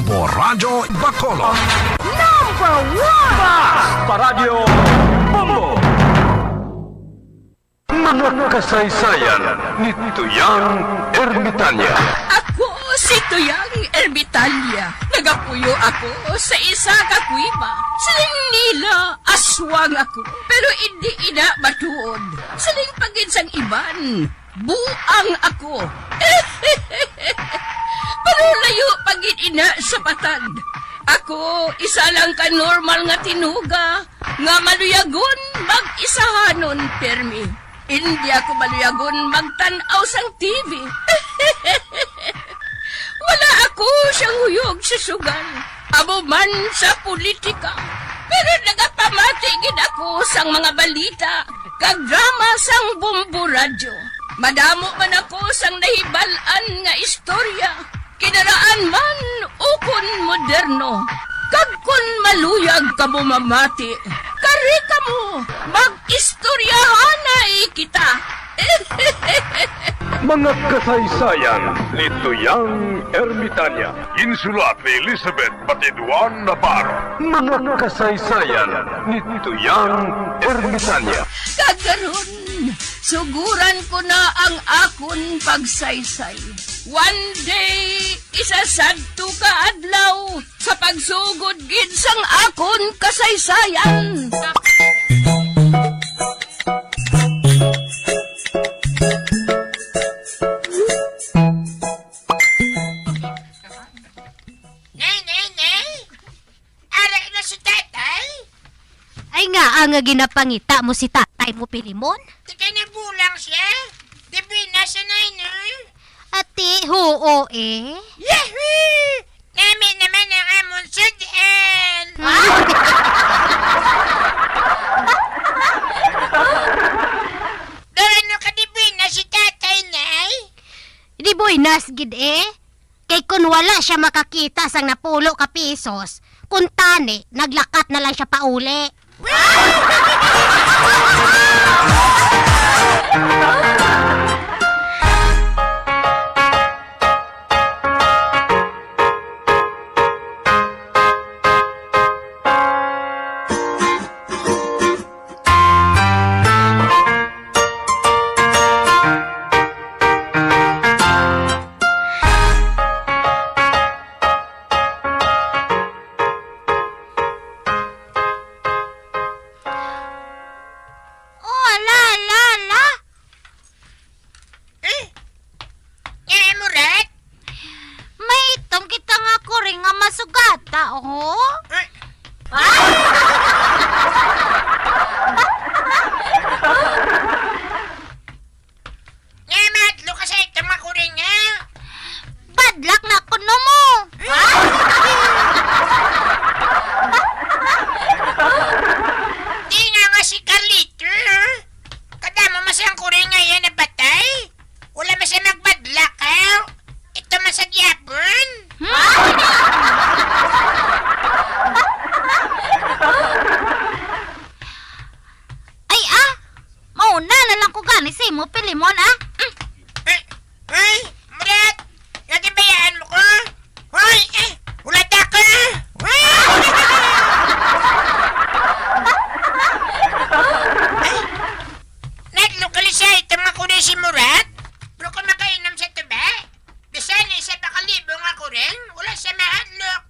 Bombo Radyo Bacolod. Number 1! Paradyo Bombo! Mga kasaysayan ni Tuyang Ermitanya. Ako si Tuyang Ermitanya. Nagapuyo ako sa isa ka kuiba. Siling nila, aswang ako. Pero hindi ina matuod. Siling pagin sang iban. Buang ako. Pero layo pagin ina sa patad. Ako, isa lang ka normal nga tinuga. Nga maluyagon mag-isahanon permi. Hindi ako maluyagon magtanaw sang TV. Wala ako siyang huyog sa sugal. Abo man sa politika. Pero nagapamatagin ako sang mga balita. Kag drama sang Bombo Radyo. Madamo man ako sang nahibalan nga istorya. Kinaraan man ukon moderno. Kag kun maluyag ka mo mamati. Kari ka mo, mag-istoryahanay kita. Mga kasaysayan ni Tuyang Ermitanya. Insulat ni Elizabeth Batiduan Navarro. Mga kasaysayan ni Tuyang Ermitanya. Kagaron, suguran ko na ang akon pagsaysay. One day, isasadto ka adlaw sa pagsugod gid sang akon kasaysayan. Nay! Aray na si tatay? Ay nga ang ginapangita mo si tatay mo, Pilimon. Tika na bulang siya. Dibi na sa nay. Ati, hoo eh. Yahoo! Namin naman ang amon sudal. Doon ka dibi na si tatay, nay? Di boy nasgid eh. Kay kun wala siya makakita sang napulo ka pisos, kun tani, naglakat na lang siya pauli. Oh, la. Nga murat? May itom kita nga ko rin nga masugata, oh. Nga matlo ka sa itong makuring nga. Badlak na kuno mo. Di nga si Carlito. Kadama masang kuring nga yan na batay. Wala masang nagbadlak ha. Ito masagyapon. Ay mauna na lang ko gani si mo, Pilimon Ay, murat. Natibayaan mo ko. Hoy, ulat ako. Naglokalisya ito makurin si Murat. Pero kung makainom sa tuba, bisan isa pa kalibong ako rin, wala sa mahadlok.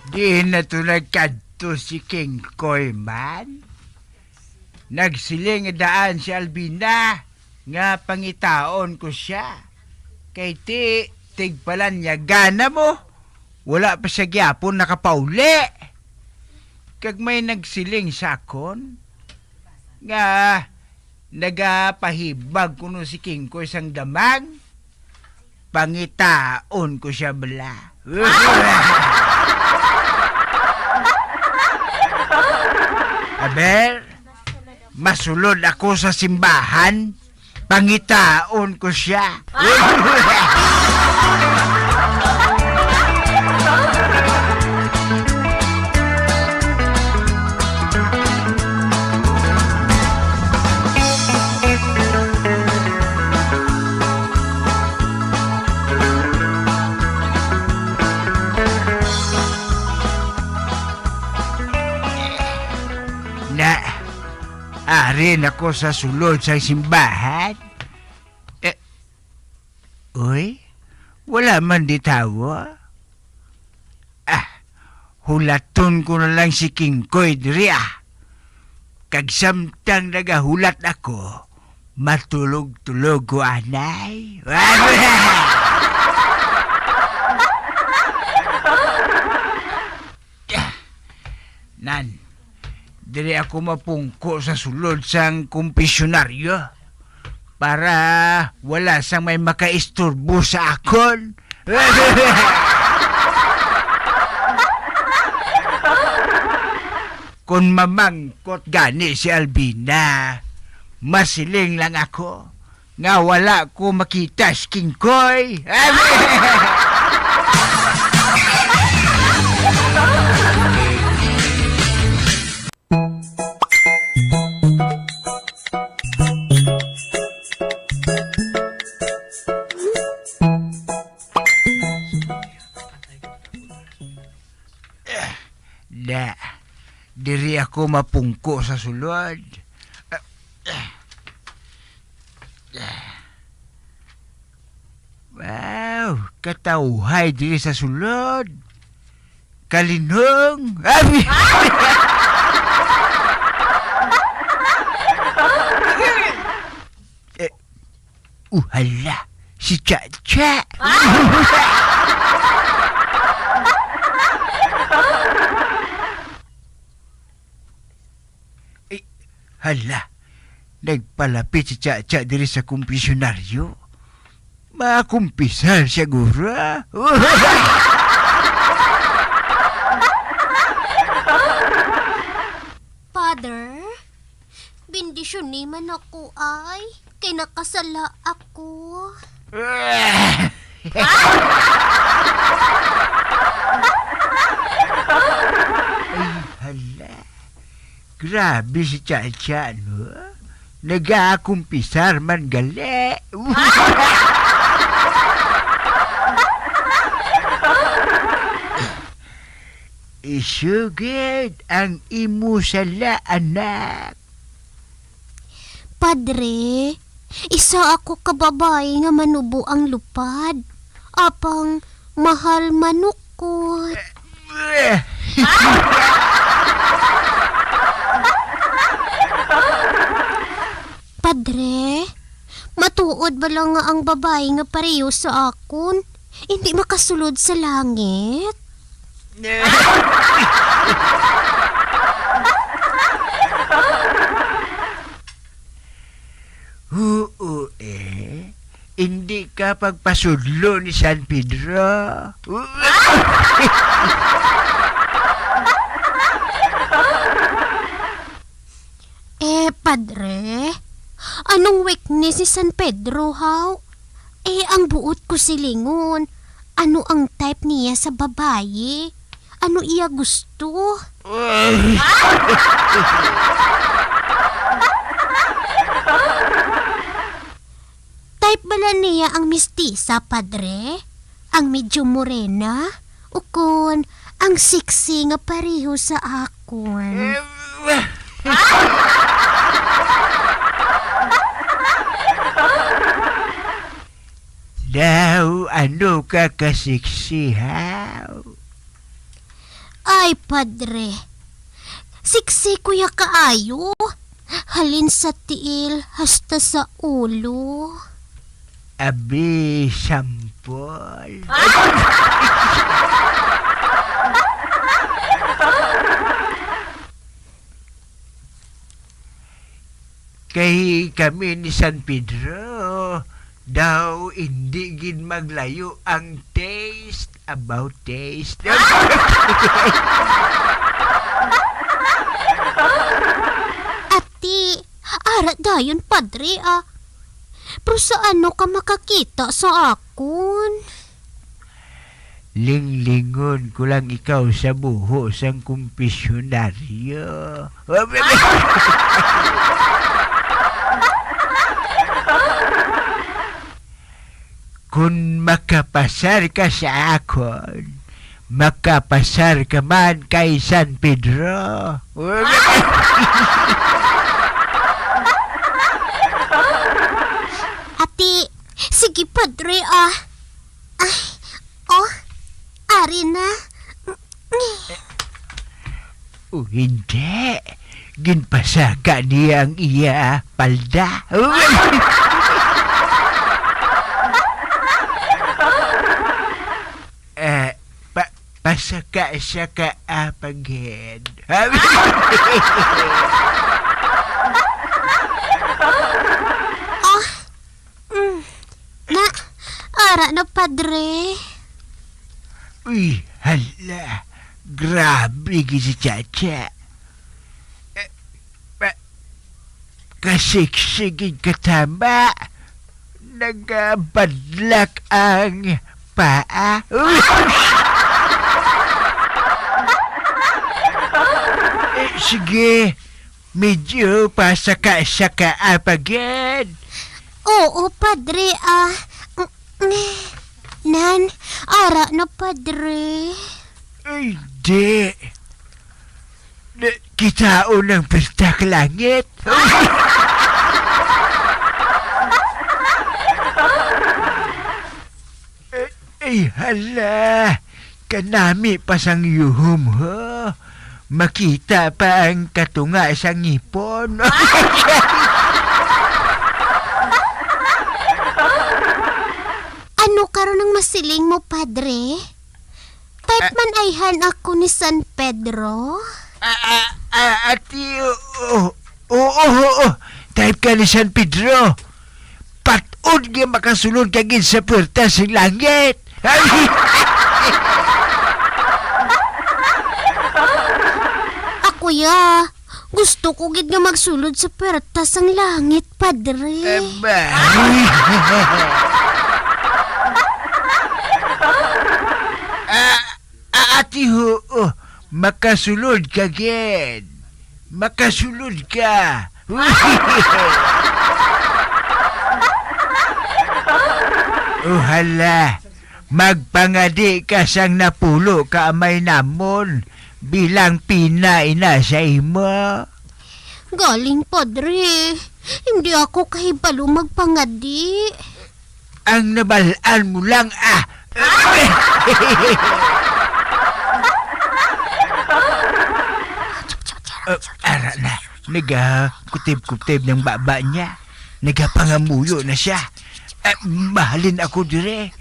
Di na to nagkadto si King Koy man. Nagsiling daan si Albina nga pangitaon ko siya. Kay tigpalan niya gana mo. Wala pa sa gyapon nakapauli. Kag may nagsiling sa akon nga nagapahibag kuno si King Koy sang damag. Pangitaon ko siya bala. Aber, masulod ako sa simbahan, pangitaon ko siya. Na, arin ako sa sulod sa simbahan. Uy, wala man di tawa. Hulaton ko na lang si King Koy diri Kag samtang nagahulat ako, matulog-tulog ko anay. Nan, diri ako mapungko sa sulod sang kumpisyonaryo para wala sang may makaisturbo sa akon. Kung mamangkot gani si Albina, masiling lang ako nga wala ko makita si King Koy. Na, diri ako mapungko sa sulod. Wow, katauhay diri sa sulod. Kalinong. Hala, si Cha-Cha. Hala, nagpalapit si Cha-Cha diri sa kumpisyonaryo. Makumpisal siguro. Father, bendisyon ni man ako ay. Kay nakasala ako. Ay, hala. Grabe si Cha-Cha, no? Nag-aakumpisar man gali. Isugid ang imo sala, anak. Padre, isa ako kababae nga manubo ang lupad. Apang mahal manukot. Padre, matuod ba lang nga ang babae nga pareho sa akon? Hindi makasulod sa langit? Oo hindi ka pagpasudlo ni San Pedro. Padre, anong weakness ni San Pedro, haw? Ang buot ko silingon. Ano ang type niya sa babae? Ano iya gusto? Type bala niya ang mistisa, Padre? Ang medyo morena? O kun ang sexy nga pareho sa akon? Daw, ano ka kasiksihaw? Ay, Padre. Siksi kuya kaayo. Halin sa tiil hasta sa ulo. Abi, sampol. Kay kami ni San Pedro, daw hindi gid maglayo ang taste about taste. Ati, Ara dayon, padre, Pero sa ano ka makakita sa akon? Linglingon ko lang ikaw sa buho sang kumpisyonaryo. Kung makapasar ka sa akon, makapasar ka man kay San Pedro. Ati, sige, padre, ari na. O hindi. Ginpasaka niya ang iya palda. Pasaka-saka apagin. Na, ara na, padre. Uy, hala. Grabe si Chacha. Kasiksigin katama. Nagabadlak ang paa. Sige, medyo pasaka-saka apagin. Oo, padre, Nan, ara na, padre. Ay, di. Kitao ng pertak langit. Ay, hala. Kanami pa sang yuhum, ho. Makita pa ang katunga sa ngipon. Ano karon ang masiling mo, padre? Type man ayhan ako ni San Pedro? Ati, oo. Type ka ni San Pedro. Patod nga makasulod ka gid sa puerta sa langit. Ako gusto ko gid nga magsulod sa pertas ang langit, padre. Ati ho, makasulod ka gid. Makasulod ka. Hala, magpangadi ka sang napulo ka amay namon bilang pinay na sa imo. Galing, padre. Hindi ako kahibalo magpangadi. Ang nabalaan mo lang ara na, kutib-kutib ng baba niya. Nagapangamuyo na siya. Mahalin ako dire.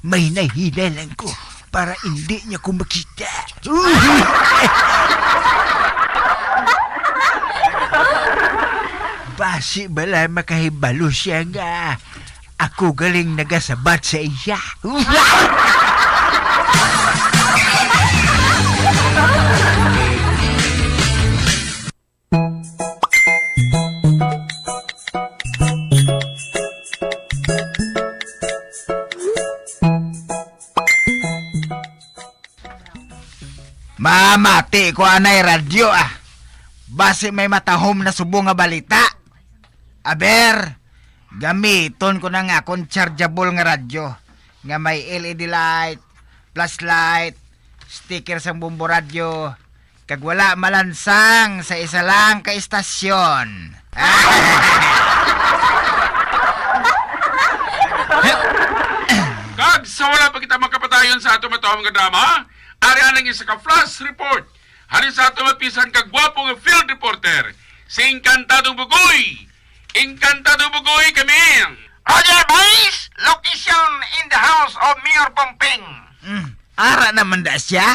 May nahilalan ko para hindi niya ko makita. Basi bala makahibalo siya nga. Ako galing nagasabat sa iya. Mamati ko anay radyo Base may matahom na subong nga balita. Aber, gamiton ko na nga akong chargeable nga radyo. Nga may LED light, flashlight, sticker sang bumbo radyo. Kag wala malansang sa isa lang ka istasyon. Kag sa wala pa kita makapatayon sa ato matawang nga drama, ari anang isa ka flash report. Halin sa ato mapisan kag gwapo nga field reporter, si Encantado Bugoy. Encantado Bugoy kami. Roger Boys, location in the house of Mayor Pompeng. Ara naman da siya.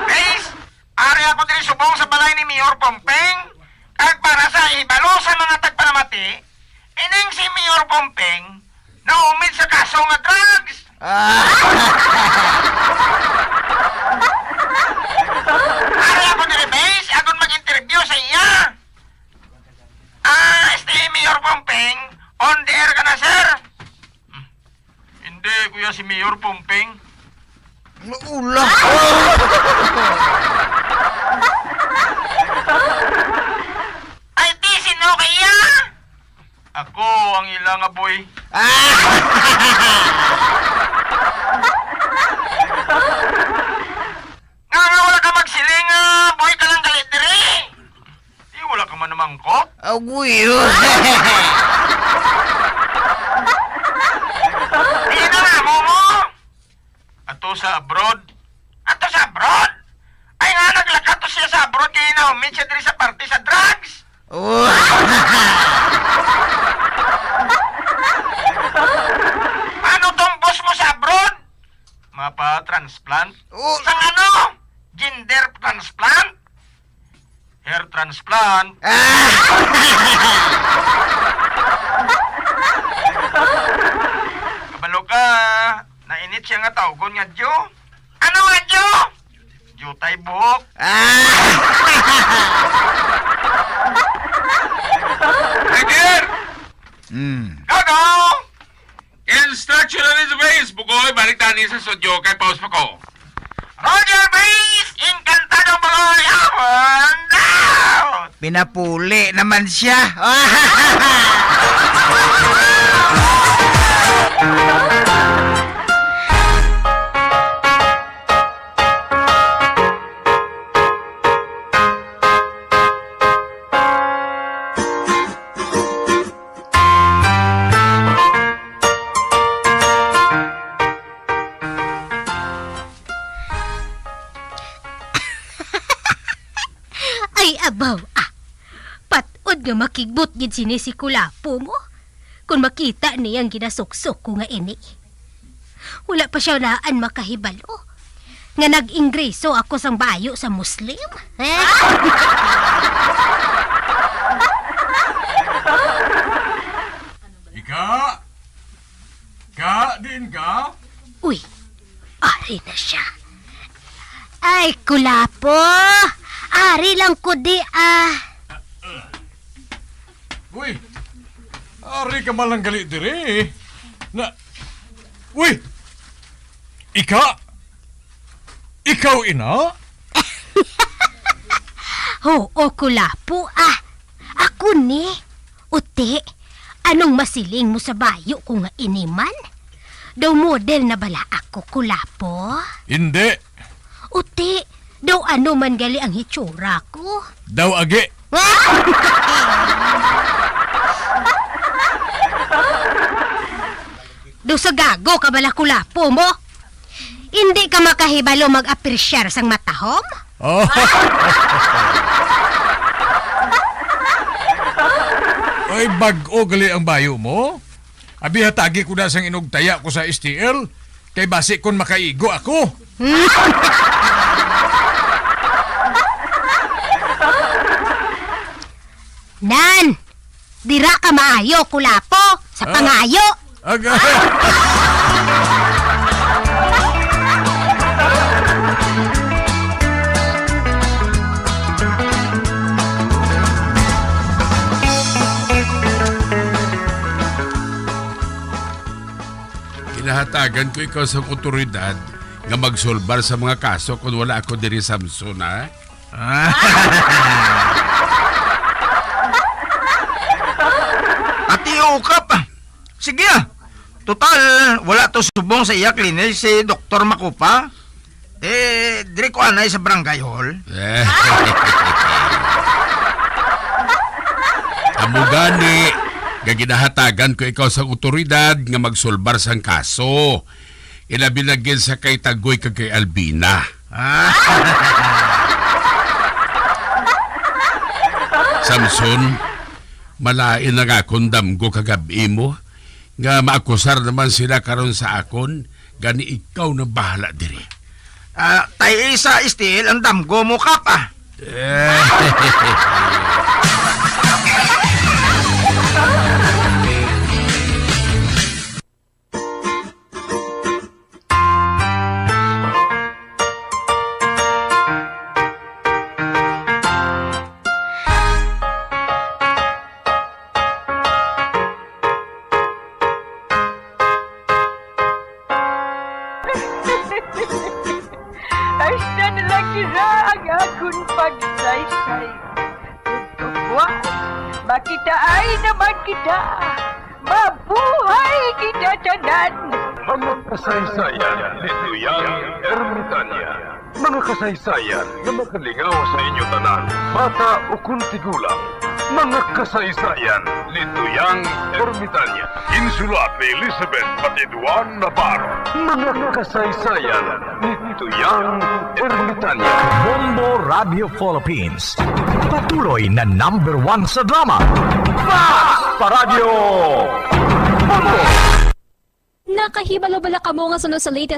Guys, ari ako diri subong sa balay ni Mayor Pompeng. Kag para sa ibalo sa mga tagpalamati, ining si Mayor Pompeng naumid sa kaso nga drugs. Ari ako diri base, agon mag-interview sa iya. Mayor Pumping, on the air ka na, sir. Hindi, kuya, si Mayor Pumping. Ula. Ay, di, sino kaya? Ako ang ilang aboy. Nga wala ka magsiling, boy ka lang galit diri. Di wala ka man namangkot. Agoy. Di na nga mo. Ato sa abroad. Ato sa abroad? Ay nga, naglakat to siya sa abroad kaya naumit siya diri sa party sa drugs. Oh. Paano tong boss mo sa abroad? Mapa-transplant. Oh. Sang ano? Gender transplant? Hair transplant. Kabalo ka. Nainit siya nga tawgon nga, Jo. Ano nga, Jo? Jutay buhok. Tiger! Gogo! Instruction on his base, Bugoy. Balik tani sa studio kay pause pa ko. Roger Base! Encantado Bugoy! Up and down! Pinapuli naman siya. Ay, abaw, patod nga makigbot gid sini si Kulapo mo. Kung makita niyang ginasuksok ko nga ini. Wala pa siya naan makahibalo. Nga nag-ingreso ako sang bayo sa Muslim. Ika? Din ka? Uy, ari na siya. Ay, Kulapo! Ari lang ko di Uy, ari ka malang gali diri. Na, uy, ikaw ina? Oo, Kulapo Ako ni. Uti, anong masiling mo sa bayo ko nga iniman? Daw model na bala ako, Kulapo? Hindi, Uti, daw ano man gali ang hitsura ko. daw agi. Daw sa gago ka bala, Kulapo mo? Hindi ka makahibalo mag-apresyar sang matahom? Oh. Ay, bag-o gali ang bayo mo? Abi hatagi ko na sang inugtaya ko sa STL. Kay basi kon makaigo ako. Nan! Dira ka maayo, Kulapo! Sa pangayo! Aga. Kinahatagan ko ikaw sa otoridad nga magsolbar sa mga kaso kung wala ako diri Samson, ha? Ati ukap. Sige Total, wala to subong sa iya klinik si Dr. Makupa. Diri ko anay sa barangay hall. Amo gani, gaginahatagan ko ikaw sa otoridad nga magsolbar sang kaso. Ilabilagin sa kay Tagoy kag kay Albina. Samson, malain na nga akong damgo kagabi mo, nga maakusar naman sila karon sa akon, gani ikaw na bahala diri. Tay isa istil ang damgo mo kap magsaysay. Tugtugwa, makitaay naman kita. Mabuhay kita tanan. Mga kasaysayan ni Tuyang Ermitanya. Mga kasaysayan na makalingaw sa inyo tanan, bata o kuntigulang. Mga kasaysayan ni Tuyang Ermitanya. Insulat ni Elizabeth Batiduan Navarro. Mga kasaysayan ni Tuyang Ermitanya. Bombo Radio Philippines. Patuloy na #1 sa drama. Paradyo! Nakahibalo-bala ka mo nga sunod sa latest